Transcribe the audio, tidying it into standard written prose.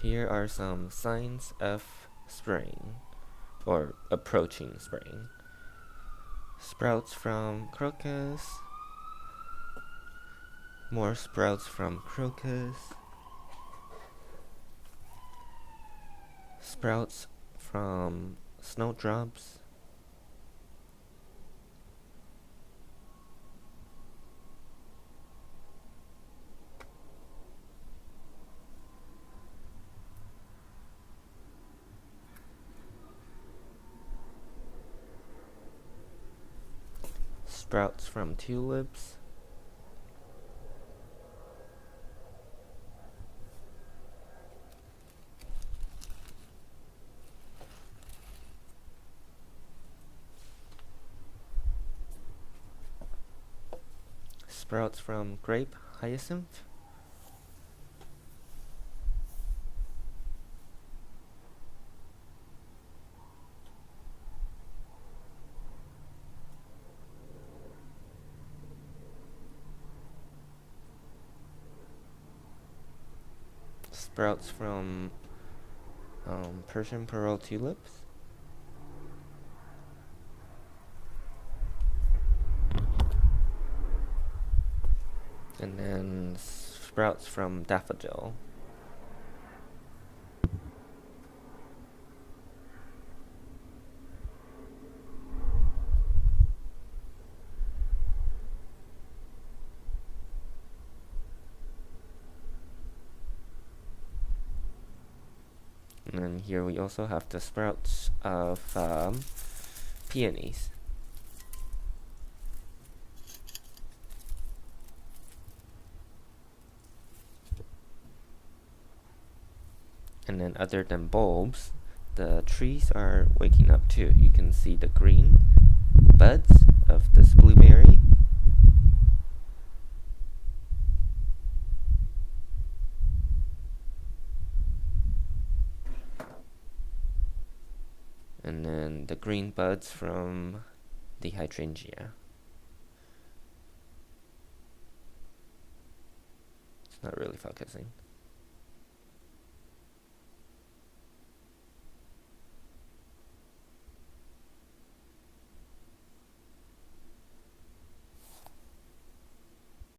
Here are some signs of spring, or approaching spring. Sprouts from crocus, more sprouts from crocus, sprouts from snowdrops, sprouts from tulips, sprouts from grape hyacinth, sprouts from Persian pearl tulips, and then sprouts from daffodil. And then here we also have the sprouts of peonies. And then other than bulbs, the trees are waking up too. You can see the green buds of this blueberry. And then the green buds from the hydrangea. It's not really focusing.